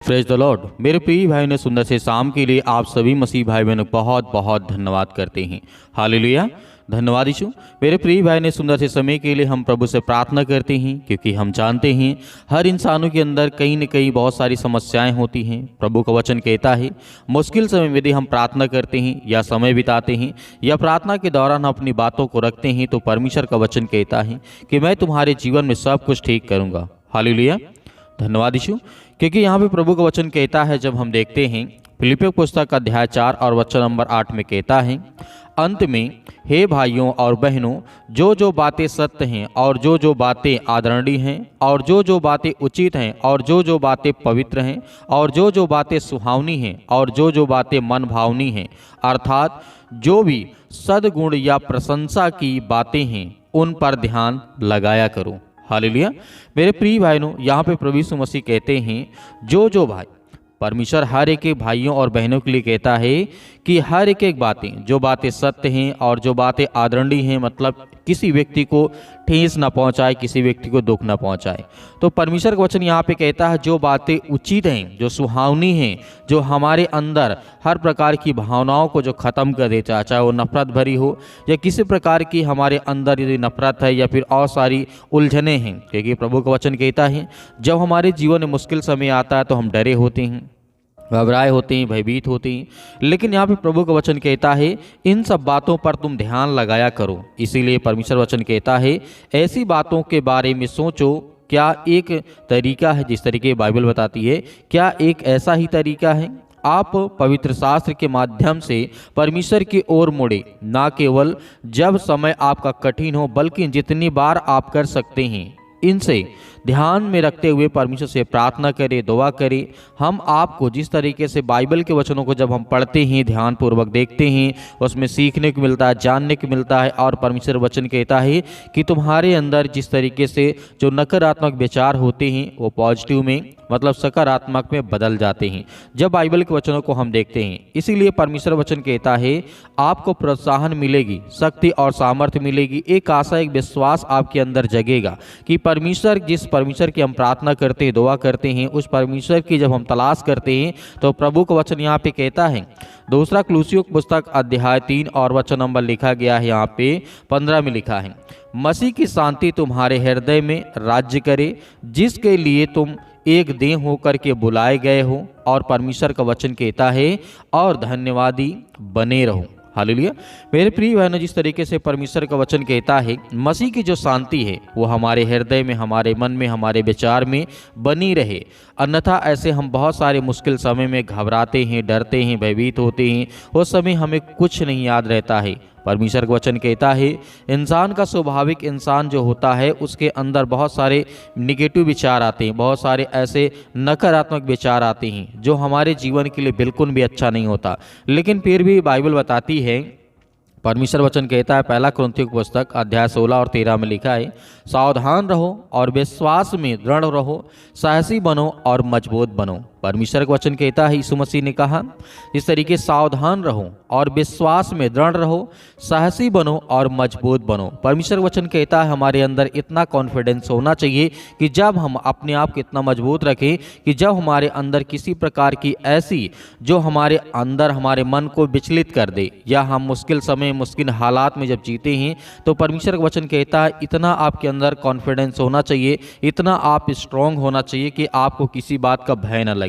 Praise the Lord. मेरे प्रिय भाई ने सुंदर से शाम के लिए आप सभी मसीह भाई बहनों को बहुत बहुत धन्यवाद करते हैं। हालेलुया, धन्यवाद यीशु। मेरे प्रिय भाई ने सुंदर से समय के लिए हम प्रभु से प्रार्थना करते हैं, क्योंकि हम जानते हैं हर इंसानों के अंदर कहीं न कहीं बहुत सारी समस्याएं होती हैं। प्रभु का वचन कहता है मुश्किल समय में यदि हम प्रार्थना करते हैं या समय बिताते हैं या प्रार्थना के दौरान हम अपनी बातों को रखते हैं तो परमेश्वर का वचन कहता है कि मैं तुम्हारे जीवन में सब कुछ ठीक करूँगा। हालेलुया, धन्यवाद यीशु। क्योंकि यहाँ पे प्रभु का वचन कहता है, जब हम देखते हैं फिलिपियों पुस्तक अध्याय 4 और वचन नंबर 8 में कहता है, अंत में हे भाइयों और बहनों, जो जो बातें सत्य हैं और जो जो बातें आदरणीय हैं और जो जो बातें उचित हैं और जो जो बातें पवित्र हैं और जो जो बातें सुहावनी हैं और जो जो बातें मन भावनी हैं, अर्थात जो भी सद्गुण या प्रशंसा की बातें हैं, उन पर ध्यान लगाया करो। हालेलुया। मेरे प्रिय भाइयों, यहाँ पे प्रभु यीशु मसीह कहते हैं जो भाई, परमेश्वर हर एक भाइयों और बहनों के लिए कहता है कि हर एक बातें, जो बातें सत्य हैं और जो बातें आदरणीय हैं, मतलब किसी व्यक्ति को ठेस ना पहुंचाए, किसी व्यक्ति को दुख ना पहुंचाए। तो परमेश्वर का वचन यहाँ पे कहता है जो बातें उचित हैं, जो सुहावनी हैं, जो हमारे अंदर हर प्रकार की भावनाओं को जो ख़त्म कर देता है, चाहे वो नफरत भरी हो या किसी प्रकार की हमारे अंदर यदि नफरत है या फिर और सारी उलझने हैं। क्योंकि प्रभु का वचन कहता है जब हमारे जीवन में मुश्किल समय आता है तो हम डरे होते हैं, घबराए होते हैं, भयभीत होते हैं, लेकिन यहाँ पे प्रभु का वचन कहता है इन सब बातों पर तुम ध्यान लगाया करो। इसीलिए परमेश्वर वचन कहता है ऐसी बातों के बारे में सोचो। क्या एक तरीका है, जिस तरीके बाइबल बताती है, क्या एक ऐसा ही तरीका है आप पवित्र शास्त्र के माध्यम से परमेश्वर की ओर मुड़े, ना केवल जब समय आपका कठिन हो, बल्कि जितनी बार आप कर सकते हैं इनसे ध्यान में रखते हुए परमेश्वर से प्रार्थना करें, दुआ करें। हम आपको जिस तरीके से बाइबल के वचनों को जब हम पढ़ते हैं, ध्यानपूर्वक देखते हैं, उसमें सीखने को मिलता है, जानने को मिलता है। और परमेश्वर वचन कहता है कि तुम्हारे अंदर जिस तरीके से जो नकारात्मक विचार होते हैं वो पॉजिटिव में, मतलब सकारात्मक में बदल जाते हैं जब बाइबल के वचनों को हम देखते हैं। इसीलिए परमेश्वर वचन कहता है आपको प्रोत्साहन मिलेगी, शक्ति और सामर्थ्य मिलेगी, एक आशा, एक विश्वास आपके अंदर जगेगा कि परमेश्वर, जिस परमेश्वर की हम प्रार्थना करते हैं, दुआ करते हैं, उस परमेश्वर की जब हम तलाश करते हैं तो प्रभु का वचन यहाँ पे कहता है, दूसरा कुलुस्सियों की पुस्तक अध्याय 3 और वचन नंबर लिखा गया है, यहाँ पे 15 में लिखा है, मसीह की शांति तुम्हारे हृदय में राज्य करे, जिसके लिए तुम एक देह होकर के बुलाए गए हो। और परमेश्वर का वचन कहता है और धन्यवादी बने रहो। हालेलुया। मेरे प्रिय बहनों, जिस तरीके से परमेश्वर का वचन कहता है मसीह की जो शांति है वो हमारे हृदय में, हमारे मन में, हमारे विचार में बनी रहे, अन्यथा ऐसे हम बहुत सारे मुश्किल समय में घबराते हैं, डरते हैं, भयभीत होते हैं, उस समय हमें कुछ नहीं याद रहता है। परमेश्वर का वचन कहता है इंसान का स्वाभाविक, इंसान जो होता है उसके अंदर बहुत सारे निगेटिव विचार आते हैं, बहुत सारे ऐसे नकारात्मक विचार आते हैं जो हमारे जीवन के लिए बिल्कुल भी अच्छा नहीं होता। लेकिन फिर भी बाइबल बताती है, परमेश्वर वचन कहता है, पहला कुरिन्थियों की पुस्तक अध्याय 16 और 13 में लिखा है, सावधान रहो और विश्वास में दृढ़ रहो, साहसी बनो और मजबूत बनो। परमेश्वर का वचन कहता है, यीशु मसीह ने कहा इस तरीके सावधान रहो और विश्वास में दृढ़ रहो, साहसी बनो और मजबूत बनो। परमेश्वर वचन कहता है हमारे अंदर इतना कॉन्फिडेंस होना चाहिए कि जब हम अपने आप को इतना मजबूत रखें कि जब हमारे अंदर किसी प्रकार की ऐसी जो हमारे अंदर हमारे मन को विचलित कर दे, या हम मुश्किल समय, मुश्किल हालात में जब जीते हैं, तो परमेश्वर का वचन कहता है इतना आपके अंदर कॉन्फिडेंस होना चाहिए, इतना आप स्ट्रांग होना चाहिए कि आपको किसी बात का भय न लगे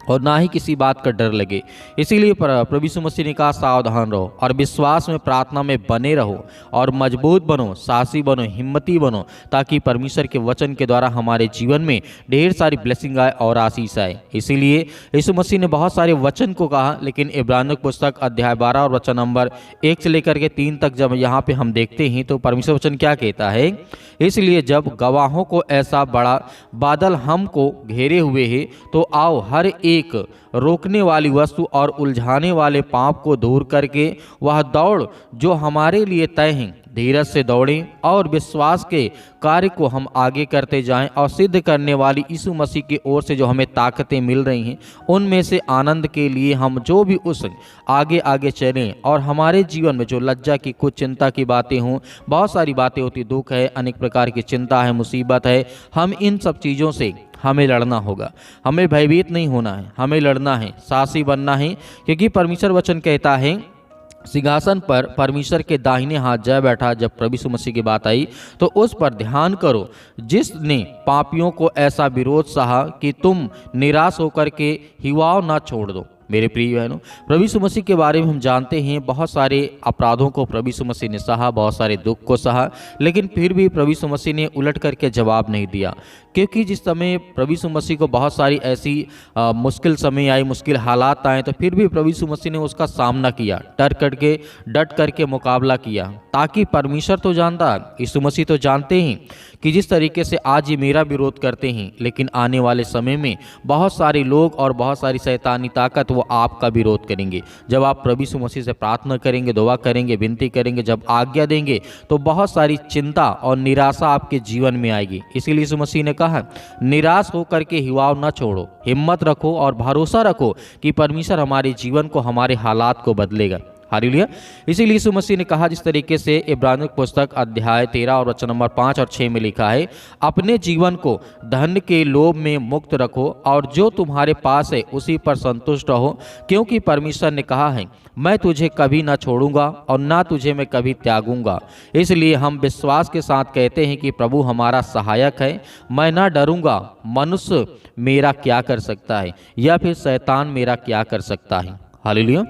और ना ही किसी बात का डर लगे। इसीलिए प्रभु यीशु मसीह ने कहा सावधान रहो और विश्वास में, प्रार्थना में बने रहो और मजबूत बनो, साहसी बनो, हिम्मती बनो, ताकि परमेश्वर के वचन के द्वारा हमारे जीवन में ढेर सारी ब्लेसिंग आए और आशीष आए। इसीलिए यीशु मसीह ने बहुत सारे वचन को कहा, लेकिन इब्रानियों की पुस्तक अध्याय 12 और वचन नंबर 1 से लेकर के 3 तक जब यहाँ पे हम देखते हैं तो परमेश्वर वचन क्या कहता है, इसलिए जब गवाहों को ऐसा बड़ा बादल हमको घेरे हुए है तो आओ हर एक रोकने वाली वस्तु और उलझाने वाले पाप को दूर करके वह दौड़ जो हमारे लिए तय है धीरज से दौड़ें और विश्वास के कार्य को हम आगे करते जाएं और सिद्ध करने वाली यीशु मसीह की ओर से जो हमें ताकतें मिल रही हैं उनमें से आनंद के लिए हम जो भी उस आगे आगे चलें। और हमारे जीवन में जो लज्जा की, कुछ चिंता की बातें हों, बहुत सारी बातें होती, दुख है, अनेक प्रकार की चिंता है, मुसीबत है, हम इन सब चीज़ों से हमें लड़ना होगा, हमें भयभीत नहीं होना है, हमें लड़ना है, साहसी बनना है, क्योंकि परमेश्वर वचन कहता है सिंहासन पर परमेश्वर के दाहिने हाथ जय बैठा। जब प्रभु यीशु मसीह की बात आई तो उस पर ध्यान करो जिसने पापियों को ऐसा विरोध सहा कि तुम निराश होकर के हिवाव ना छोड़ दो। मेरे प्रिय बहनों, प्रभु यीशु मसीह के बारे में हम जानते हैं बहुत सारे अपराधों को प्रभु यीशु मसीह ने सहा, बहुत सारे दुख को सहा, लेकिन फिर भी प्रभु यीशु मसीह ने उलट करके जवाब नहीं दिया। क्योंकि जिस समय प्रभु यीशु मसीह को बहुत सारी ऐसी मुश्किल समय आई, मुश्किल हालात आए, तो फिर भी प्रभु यीशु मसीह ने उसका सामना किया, डट करके मुकाबला किया, ताकि परमेश्वर तो जानता, यीशु मसीह तो जानते हैं कि जिस तरीके से आज ये मेरा विरोध करते हैं, लेकिन आने वाले समय में बहुत सारे लोग और बहुत सारी शैतानी ताकत वो आपका विरोध करेंगे। जब आप प्रभु यीशु मसीह से प्रार्थना करेंगे, दुआ करेंगे, विनती करेंगे, जब आज्ञा देंगे, तो बहुत सारी चिंता और निराशा आपके जीवन में आएगी। इसीलिए यीशु मसीह ने कहा निराश होकर के हिवाव न छोड़ो, हिम्मत रखो और भरोसा रखो कि परमेश्वर हमारे जीवन को, हमारे हालात को बदलेगा। हालेलुया। इसीलिए यीशु मसीह ने कहा जिस तरीके से इब्रानियों की पुस्तक अध्याय 13 और वचन नंबर 5 और 6 में लिखा है, अपने जीवन को धन के लोभ में मुक्त रखो और जो तुम्हारे पास है उसी पर संतुष्ट रहो, क्योंकि परमेश्वर ने कहा है मैं तुझे कभी ना छोड़ूंगा और ना तुझे मैं कभी त्यागूंगा। इसलिए हम विश्वास के साथ कहते हैं कि प्रभु हमारा सहायक है, मैं ना डरूंगा। मनुष्य मेरा क्या कर सकता है या फिर शैतान मेरा क्या कर सकता है। हालेलुया,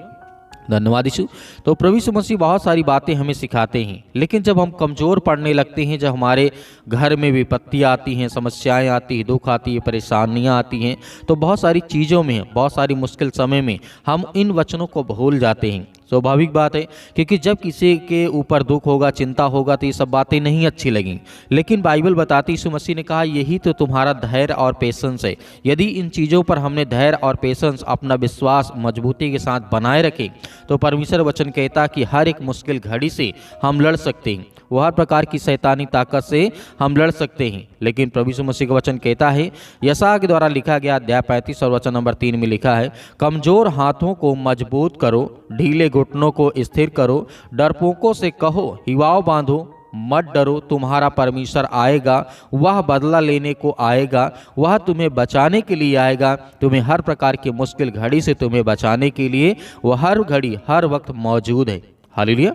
धन्यवाद यीशु। तो प्रभु यीशु मसीह बहुत सारी बातें हमें सिखाते हैं, लेकिन जब हम कमज़ोर पड़ने लगते हैं, जब हमारे घर में विपत्तियाँ आती हैं, समस्याएं आती हैं, दुख आती है, परेशानियां आती हैं, तो बहुत सारी चीज़ों में, बहुत सारी मुश्किल समय में हम इन वचनों को भूल जाते हैं। स्वाभाविक बात है, क्योंकि जब किसी के ऊपर दुख होगा, चिंता होगा, तो ये सब बातें नहीं अच्छी लगेंगी। लेकिन बाइबल बताती, यीशु मसीह ने कहा यही तो तुम्हारा धैर्य और पेशेंस है। यदि इन चीज़ों पर हमने धैर्य और पेशेंस, अपना विश्वास मजबूती के साथ बनाए रखें, तो परमेश्वर वचन कहता कि हर एक मुश्किल घड़ी से हम लड़ सकते हैं, वो हर प्रकार की शैतानी ताकत से हम लड़ सकते हैं। लेकिन प्रभु यीशु मसीह का वचन कहता है, यशायाह के द्वारा लिखा गया अध्याय 35 और वचन नंबर 3 में लिखा है, कमज़ोर हाथों को मजबूत करो, ढीले घुटनों को स्थिर करो, डरपोकों से कहो हिवाव बांधो, मत डरो, तुम्हारा परमेश्वर आएगा, वह बदला लेने को आएगा, वह तुम्हें बचाने के लिए आएगा, तुम्हें हर प्रकार की मुश्किल घड़ी से तुम्हें बचाने के लिए वह हर घड़ी हर वक्त मौजूद है। हालेलुया,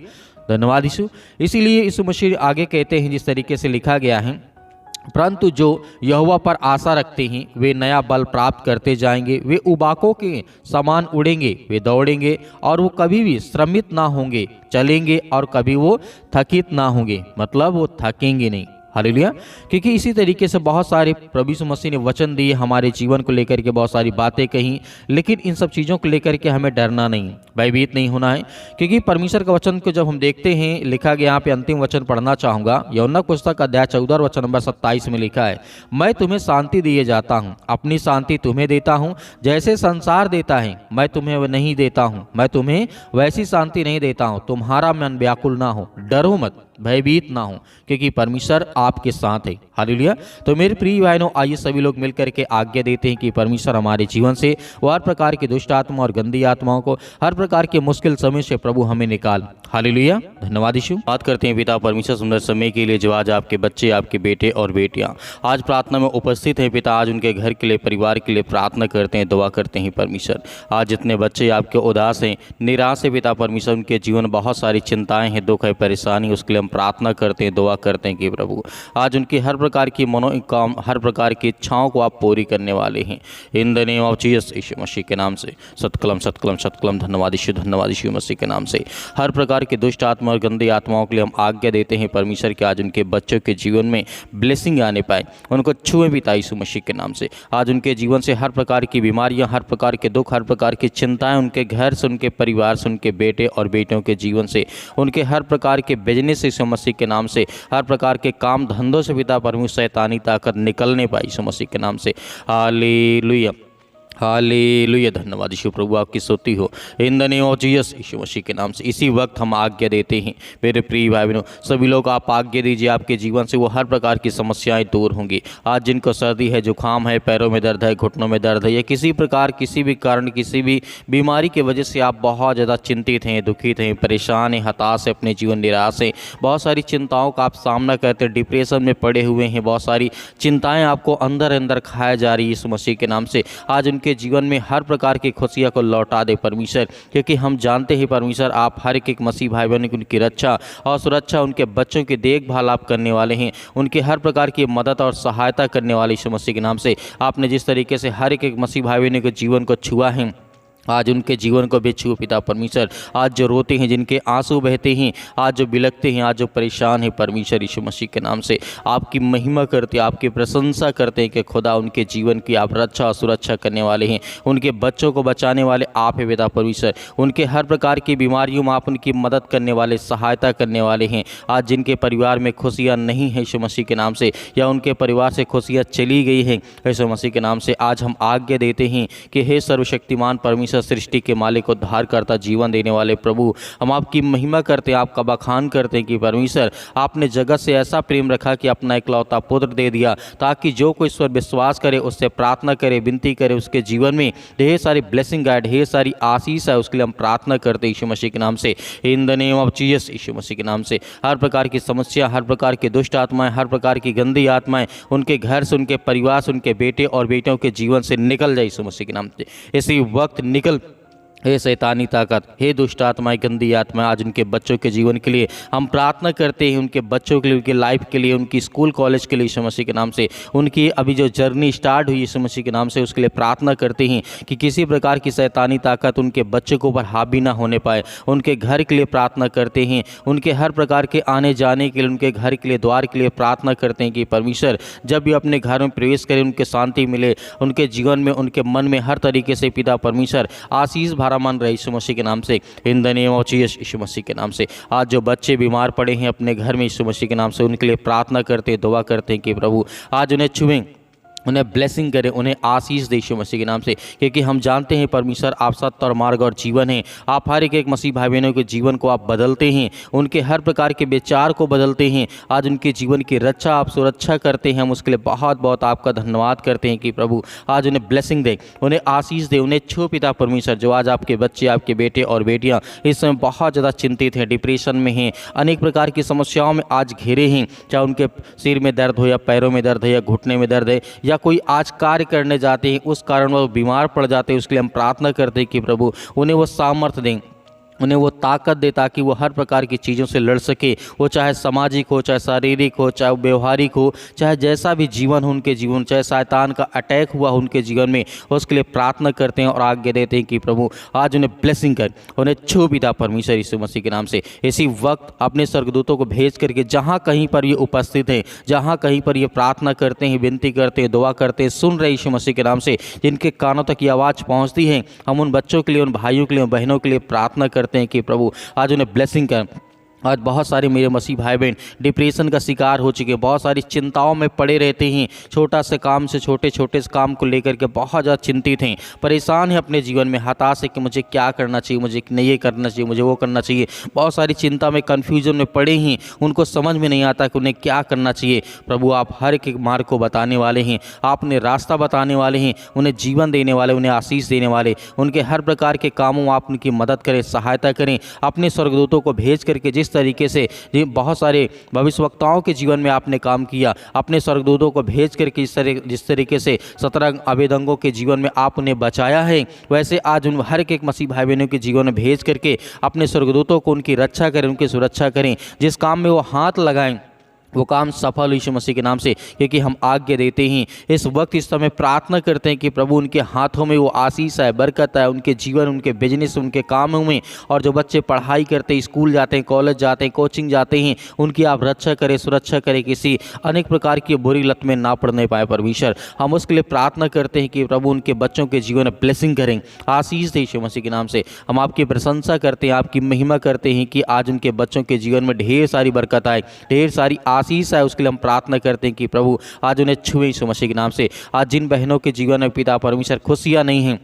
धन्यवाद यीशु। इसीलिए यीशु मसीह आगे कहते हैं जिस तरीके से लिखा गया है, परंतु जो यहोवा पर आशा रखते हैं वे नया बल प्राप्त करते जाएंगे, वे उबाकों के समान उड़ेंगे, वे दौड़ेंगे और वो कभी भी श्रमित ना होंगे, चलेंगे और कभी वो थकित ना होंगे, मतलब वो थकेंगे नहीं। हालेलुया। क्योंकि इसी तरीके से बहुत सारे प्रभु यीशु मसीह ने वचन दिए, हमारे जीवन को लेकर के बहुत सारी बातें कही, लेकिन इन सब चीज़ों को लेकर के हमें डरना नहीं, भयभीत नहीं होना है। क्योंकि परमेश्वर का वचन को जब हम देखते हैं, लिखा गया, यहाँ पे अंतिम वचन पढ़ना चाहूँगा, यूहन्ना पुस्तक अध्याय 14 वचन नंबर 27 में लिखा है, मैं तुम्हें शांति दिए जाता हूँ, अपनी शांति तुम्हें देता हूँ, जैसे संसार देता है मैं तुम्हें नहीं देता हूँ, मैं तुम्हें वैसी शांति नहीं देता हूँ, तुम्हारा मन व्याकुल ना हो, डरो मत, भयभीत ना हो, क्योंकि परमेश्वर आपके साथ है। हालेलुया। तो मेरे प्रिय बहनों, आइए सभी लोग मिलकर के आज्ञा देते हैं कि परमेश्वर हमारे जीवन से वो हर प्रकार की दुष्ट आत्मा और गंदी आत्माओं को, हर प्रकार के मुश्किल समय से प्रभु हमें निकाल। हालेलुया, धन्यवाद यीशु। बात करते हैं पिता परमेश्वर सुंदर समय के लिए जो आज आपके बच्चे, आपके बेटे और बेटियां आज प्रार्थना में उपस्थित हैं। पिता, आज उनके घर के लिए, परिवार के लिए प्रार्थना करते हैं, दुआ करते हैं। परमेश्वर, आज जितने बच्चे आपके उदास हैं, निराश है, पिता परमेश्वर, उनके जीवन में बहुत सारी चिंताएं हैं, दुख है, परेशानी, उसके लिए हम प्रार्थना करते हैं, दुआ करते हैं कि प्रभु आज उनकी हर प्रकार की मनोकाम, हर प्रकार की इच्छाओं को आप पूरी करने वाले हैं। In the name of Jesus, यीशु मसीह के नाम से सतकलम सतकलम सतकलम, धन्यवाद यीशु मसीह के नाम से हर प्रकार की दुष्ट आत्मा और गंदी आत्माओं के लिए हम आज्ञा देते हैं परमेश्वर के, आज उनके बच्चों के जीवन में ब्लेसिंग आने पाए, उनको छुए पिता यीशु मसीह के नाम से। आज उनके जीवन से हर प्रकार की बीमारियां, हर प्रकार के दुख, हर प्रकार की चिंताएं उनके घर से, उनके परिवार से, उनके बेटे और बेटियों के जीवन से, उनके हर प्रकार के बिजनेस यीशु मसीह के नाम से, हर प्रकार के काम धंधों से पिता परमेश्वर शैतानी ताकत निकलने पाई यीशु मसीह के नाम से। हालेलुया, हालेलुया, धन्यवाद यीशु प्रभु, आपकी स्तुति हो in the name of Jesus, यीशु मसीह के नाम से। इसी वक्त हम आज्ञा देते हैं मेरे प्रिय भाई बहनों, सभी लोग आप आज्ञा दीजिए, आपके जीवन से वो हर प्रकार की समस्याएं दूर होंगी। आज जिनको सर्दी है, जुकाम है, पैरों में दर्द है, घुटनों में दर्द है, या किसी प्रकार किसी भी कारण किसी भी बीमारी की वजह से आप बहुत ज़्यादा चिंतित हैं, दुखित हैं, परेशान हैं, हताश है, अपने जीवन निराश हैं, बहुत सारी चिंताओं का आप सामना करते हैं, डिप्रेशन में पड़े हुए हैं, बहुत सारी चिंताएँ आपको अंदर अंदर खाया जा रही है यीशु मसीह के नाम से। आज उनके जीवन में हर प्रकार की खुशियां को लौटा दे परमेश्वर, क्योंकि हम जानते हैं परमेश्वर आप हर एक मसीह भाई बहनों की उनकी रक्षा और सुरक्षा, उनके बच्चों की देखभाल आप करने वाले हैं, उनके हर प्रकार की मदद और सहायता करने वाले यीशु मसीह के नाम से। आपने जिस तरीके से हर एक मसीह भाई बहनों के जीवन को छुआ है, आज उनके जीवन को भी छू पिता परमेश्वर। आज जो रोते हैं, जिनके आंसू बहते हैं, आज जो बिलखते हैं, आज जो परेशान हैं परमेश्वर, यीशु मसीह के नाम से आपकी महिमा करते, आपकी प्रशंसा करते हैं कि खुदा उनके जीवन की आप रक्षा और सुरक्षा करने वाले हैं, उनके बच्चों को बचाने वाले आप हैं पिता परमेश्वर, उनके हर प्रकार की बीमारियों में आप उनकी मदद करने वाले, सहायता करने वाले हैं। आज जिनके परिवार में खुशियाँ नहीं हैं यीशु मसीह के नाम से, या उनके परिवार से खुशियाँ चली गई हैं यीशु मसीह के नाम से, आज हम आज्ञा देते हैं कि हे सर्वशक्तिमान परमेश्वर, सृष्टि के मालिक, उद्धार करता, जीवन देने वाले प्रभु, हम आपकी महिमा करते हैं, आपका बखान करते हैं कि परमेश्वर आपने जगत से ऐसा प्रेम रखा कि अपना इकलौता पुत्र दे दिया, ताकि जो कोई इस पर विश्वास करे, उससे प्रार्थना करे, विनती करे, उसके जीवन में ढेर सारी ब्लेसिंग गाइड, ढेर सारी आशीष है, उसके लिए हम प्रार्थना करते हैं यीशु मसीह के नाम से, in the name of Jesus, यीशु मसीह के नाम से। हर प्रकार की समस्या, हर प्रकार की दुष्ट आत्माएं, हर प्रकार की गंदी आत्माएं उनके घर से, उनके परिवार से, उनके बेटे और बेटियों के जीवन से निकल जाए यीशु मसीह के नाम से। इसी वक्त निकल, हे शैतानी ताकत, हे दुष्ट आत्माएं, गंदी आत्माएं, आज उनके बच्चों के जीवन के लिए हम प्रार्थना करते हैं, उनके बच्चों के लिए, उनकी लाइफ के लिए, उनकी स्कूल कॉलेज के लिए यीशु मसीह के नाम से, उनकी अभी जो जर्नी स्टार्ट हुई यीशु मसीह के नाम से, उसके लिए प्रार्थना करते हैं कि किसी प्रकार की शैतानी ताकत उनके बच्चों के ऊपर हावी ना होने पाए। उनके घर के लिए प्रार्थना करते हैं, उनके हर प्रकार के आने जाने के लिए, उनके घर के लिए, द्वार के लिए प्रार्थना करते हैं कि परमेश्वर जब भी अपने घर में प्रवेश करें, उनके शांति मिले, उनके जीवन में, उनके मन में हर तरीके से पिता परमेश्वर आशीष मन रहे यीशु मसीह के नाम से, in the name of Jesus, यीशु मसीह के नाम से। आज जो बच्चे बीमार पड़े हैं अपने घर में यीशु मसीह के नाम से, उनके लिए प्रार्थना करते हैं, दुआ करते हैं कि प्रभु आज उन्हें छुएं, उन्हें ब्लेसिंग करें, उन्हें आशीष दे यीशु मसीह के नाम से, क्योंकि हम जानते हैं परमेश्वर आप सत्य और मार्ग और जीवन हैं। आप हर एक मसीह भाई बहनों के जीवन को आप बदलते हैं, उनके हर प्रकार के विचार को बदलते हैं। आज उनके जीवन की रक्षा आप सुरक्षा करते हैं, हम उसके लिए बहुत बहुत आपका धन्यवाद करते हैं कि प्रभु आज उन्हें ब्लेसिंग दे, उन्हें आशीष दे, उन्हें छो पिता परमेश्वर। जो आज आपके बच्चे, आपके बेटे और बेटियाँ इस समय बहुत ज़्यादा चिंतित हैं, डिप्रेशन में हैं, अनेक प्रकार की समस्याओं में आज घिरे हैं, चाहे उनके सिर में दर्द हो, या पैरों में दर्द है, या घुटने में दर्द है, या कोई आज कार्य करने जाते हैं उस कारण वो बीमार पड़ जाते हैं, उसके लिए हम प्रार्थना करते हैं कि प्रभु उन्हें वो सामर्थ्य दें, उन्हें वो ताकत दे, ताकि वो हर प्रकार की चीज़ों से लड़ सके, वो चाहे सामाजिक हो, चाहे शारीरिक हो, चाहे व्यवहारिक हो, चाहे जैसा भी जीवन हो उनके जीवन, चाहे शैतान का अटैक हुआ हो उनके जीवन में, उसके लिए प्रार्थना करते हैं और आज्ञा देते हैं कि प्रभु आज उन्हें ब्लेसिंग कर, उन्हें छू पिता परमेश्वर यीशु मसीह के नाम से। इसी वक्त अपने स्वर्गदूतों को भेज करके जहाँ कहीं पर ये उपस्थित हैं, जहाँ कहीं पर ये प्रार्थना करते हैं, विनती करते हैं, दुआ करते हैं, सुन रहे यीशु मसीह के नाम से, जिनके कानों तक ये आवाज़ पहुँचती है, हम उन बच्चों के लिए, उन भाइयों के लिए, उन बहनों के लिए प्रार्थना करते हैं कि प्रभु आज उन्हें ब्लेसिंग कर। आज बहुत सारे मेरे मसीह भाई बहन डिप्रेशन का शिकार हो चुके हैं, बहुत सारी चिंताओं में पड़े रहते हैं, छोटा से काम से छोटे छोटे से काम को लेकर के बहुत ज़्यादा चिंतित हैं, परेशान हैं अपने जीवन में, हताश है कि मुझे क्या करना चाहिए, मुझे नहीं ये करना चाहिए, मुझे वो करना चाहिए, बहुत सारी चिंता में, कन्फ्यूजन में पड़े हैं, उनको समझ में नहीं आता कि उन्हें क्या करना चाहिए। प्रभु आप हर एक मार्ग को बताने वाले हैं, आप उन्हें रास्ता बताने वाले हैं, उन्हें जीवन देने वाले, उन्हें आशीष देने वाले, उनके हर प्रकार के कामों में आप उनकी मदद करें, सहायता करें, अपने स्वर्गदूतों को भेज करके जिस तरीके से बहुत सारे भविष्यवक्ताओं के जीवन में आपने काम किया, अपने स्वर्गदूतों को भेज करके जिस तरीके से 17 अवेदंगों के जीवन में आप उन्हें बचाया है, वैसे आज उन हर एक मसीह भाई बहनों के जीवन में भेज करके अपने स्वर्गदूतों को उनकी रक्षा करें, उनकी सुरक्षा करें, जिस काम में वो हाथ लगाएं वो काम सफल यीशु मसीह के नाम से, क्योंकि हम आज्ञा देते हैं इस वक्त, इस समय प्रार्थना करते हैं कि प्रभु उनके हाथों में वो आशीष है, बरकत है, उनके जीवन, उनके बिजनेस, उनके कामों में, और जो बच्चे पढ़ाई करते हैं, स्कूल जाते हैं, कॉलेज जाते हैं, कोचिंग जाते हैं, उनकी आप रक्षा करें, सुरक्षा करें, किसी अनेक प्रकार की बुरी लत में ना पड़ने पाए परमेश्वर। हम उसके लिए प्रार्थना करते हैं कि प्रभु उनके बच्चों के जीवन में ब्लेसिंग करें, आशीष दे यीशु मसीह के नाम से। हम आपकी प्रशंसा करते हैं, आपकी महिमा करते हैं कि आज उनके बच्चों के जीवन में ढेर सारी बरकत आए, ढेर सारी आशीष है उसके लिए हम प्रार्थना करते हैं कि प्रभु आज उन्हें छुए यीशु मसीह के नाम से। आज जिन बहनों के जीवन में पिता परमेश्वर खुशियाँ नहीं हैं,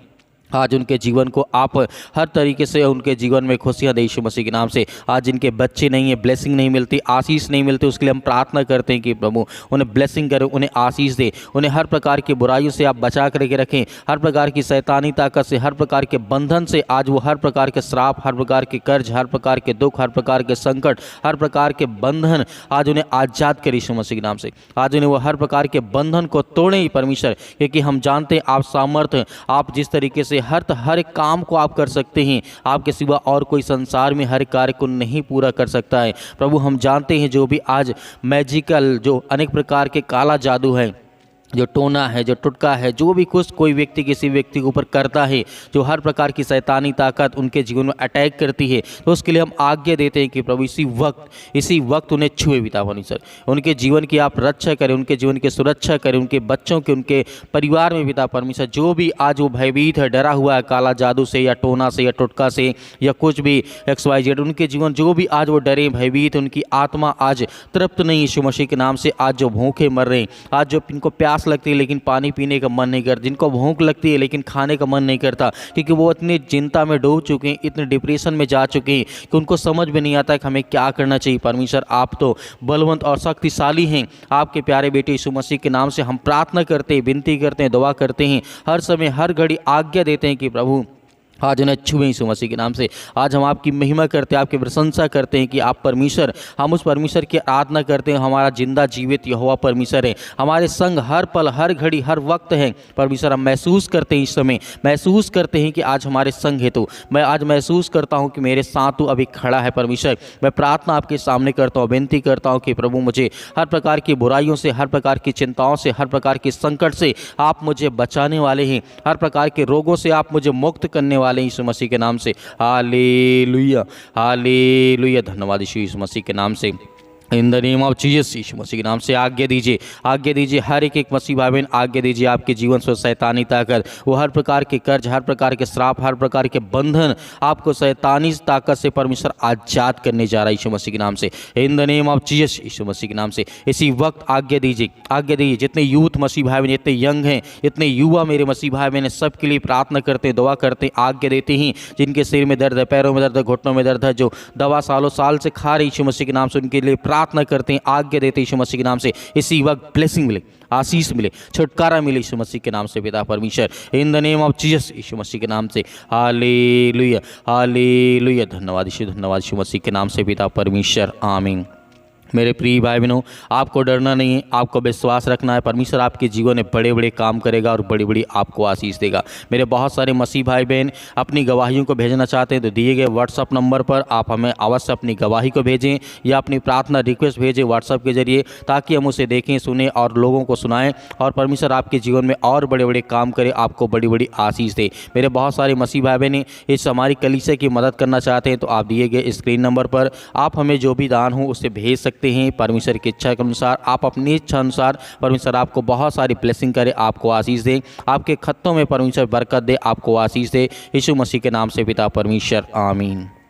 आज उनके जीवन को आप हर तरीके से उनके जीवन में खुशियाँ दे यीशु मसीह के नाम से। आज जिनके बच्चे नहीं है, ब्लेसिंग नहीं मिलती, आशीष नहीं मिलती, उसके लिए हम प्रार्थना करते हैं कि प्रभु उन्हें ब्लेसिंग करें, उन्हें आशीष दे, उन्हें हर प्रकार की बुराइयों से आप बचा करके रखें, हर प्रकार की शैतानी ताकत से, हर प्रकार के बंधन से। आज वो हर प्रकार के श्राप, हर प्रकार के कर्ज, हर प्रकार के दुख, हर प्रकार के संकट, हर प्रकार के बंधन आज उन्हें आज़ाद करें यीशु मसीह के नाम से। आज उन्हें वो हर प्रकार के बंधन को तोड़ें परमेश्वर, क्योंकि हम जानते हैं आप सामर्थ्य, आप जिस तरीके से हर एक काम को आप कर सकते हैं, आपके सिवा और कोई संसार में हर कार्य को नहीं पूरा कर सकता है। प्रभु हम जानते हैं जो भी आज मैजिकल, जो अनेक प्रकार के काला जादू है, जो टोना है, जो टुटका है, जो भी कुछ कोई व्यक्ति किसी व्यक्ति के ऊपर करता है, जो हर प्रकार की शैतानी ताकत उनके जीवन में अटैक करती है, तो उसके लिए हम आज्ञा देते हैं कि प्रभु इसी वक्त उन्हें छुए पिता परमेश्वर, उनके जीवन की आप रक्षा करें, उनके जीवन की सुरक्षा करें, उनके बच्चों के, उनके परिवार में पिता परमेश्वर जो भी आज वो भयभीत है, डरा हुआ है काला जादू से या टोना से या टुटका से या कुछ भी XYZ, उनके जीवन जो भी आज वो डरे भयभीत, उनकी आत्मा आज तृप्त नहीं यीशु मसीह के नाम से। आज जो भूखे मर रहे हैं, आज जो इनको प्यास लगती है लेकिन पानी पीने का मन नहीं करता, जिनको भूख लगती है लेकिन खाने का मन नहीं करता, क्योंकि वो इतनी चिंता में डूब चुके हैं, इतने डिप्रेशन में जा चुके हैं कि उनको समझ में नहीं आता कि हमें क्या करना चाहिए। परमेश्वर आप तो बलवंत और शक्तिशाली हैं। आपके प्यारे बेटे यीशु मसीह के नाम से हम प्रार्थना करते हैं, विनती करते हैं, दुआ करते हैं, हर समय हर घड़ी आज्ञा देते हैं कि प्रभु आज उन्हें छुए यीशु मसीह के नाम से। आज हम आपकी महिमा करते हैं, आपकी प्रशंसा करते हैं कि आप परमेश्वर, हम उस परमेश्वर की आराधना करते हैं, हमारा जिंदा जीवित यहोवा परमेश्वर है, हमारे संग हर पल हर घड़ी हर वक्त है। परमेश्वर हम महसूस करते हैं, इस समय महसूस करते हैं कि आज हमारे संग है। तो मैं आज महसूस करता हूँ कि मेरे साथ तू अभी खड़ा है। परमेश्वर मैं प्रार्थना आपके सामने करता हूँ, विनती करता हूँ कि प्रभु मुझे हर प्रकार की बुराइयों से, हर प्रकार की चिंताओं से, हर प्रकार के संकट से आप मुझे बचाने वाले हैं, हर प्रकार के रोगों से आप मुझे मुक्त करने वाले यीशु मसीह के नाम से। हालेलुया, हालेलुया, धन्यवाद यीशु मसीह के नाम से। In the name of Jesus, यीशु मसीह के नाम से आज्ञा दीजिए हर एक मसीह भाई बहन, आज्ञा दीजिए आपके जीवन से शैतानी ताकत, वो हर प्रकार के कर्ज, हर प्रकार के श्राप, हर प्रकार के बंधन आपको शैतानी ताकत से परमेश्वर आजाद करने जा रहा है यीशु मसीह के नाम से। In the name of Jesus, यीशु मसीह के नाम से इसी वक्त आज्ञा दीजिए। जितने यूथ मसीह भाई बहन, इतने यंग हैं, इतने युवा मेरे मसीह भाई बहन, सबके लिए प्रार्थना करते हैं, दुआ करते हैं, आज्ञा देते हैं। जिनके सिर में दर्द है, पैरों में दर्द है, घुटनों में दर्द है, जो दवा सालों साल से खा रहे यीशु मसीह के नाम से, उनके लिए प्रार्थना करते हैं, आज्ञा देते हैं यीशु मसीह के नाम से। इसी वक्त ब्लेसिंग मिले, आशीष मिले, छुटकारा मिले यीशु मसीह के नाम से पिता परमेश्वर। In the name of Jesus, यीशु मसीह के नाम से। हालेलुया, हालेलुया, धन्यवाद यीशु मसीह के नाम से पिता परमेश्वर, आमीन। मेरे प्रिय भाई बहनों, आपको डरना नहीं है, आपको विश्वास रखना है। परमेश्वर आपके जीवन में बड़े बड़े काम करेगा और बड़ी बड़ी आपको आशीष देगा। मेरे बहुत सारे मसीह भाई बहन अपनी गवाहियों को भेजना चाहते हैं, तो दिए गए व्हाट्सअप नंबर पर आप हमें अवश्य अपनी गवाही को भेजें या अपनी प्रार्थना रिक्वेस्ट भेजें व्हाट्सअप के जरिए, ताकि हम उसे देखें, सुने और लोगों को सुनाएं, और परमेश्वर आपके जीवन में और बड़े बड़े काम करे, आपको बड़ी बड़ी आशीष दे। मेरे बहुत सारे मसीह भाई बहन इस हमारी कलीसिया की मदद करना चाहते हैं, तो आप दिए गए स्क्रीन नंबर पर आप हमें जो भी दान हो उसे भेज सकते हैं। परमेश्वर की इच्छा के अनुसार, आप अपनी इच्छा अनुसार परमेश्वर आपको बहुत सारी ब्लेसिंग करे, आपको आशीष दे, आपके खत्तों में परमेश्वर बरकत दे, आपको आशीष दे। यीशु मसीह के नाम से पिता परमेश्वर, आमीन।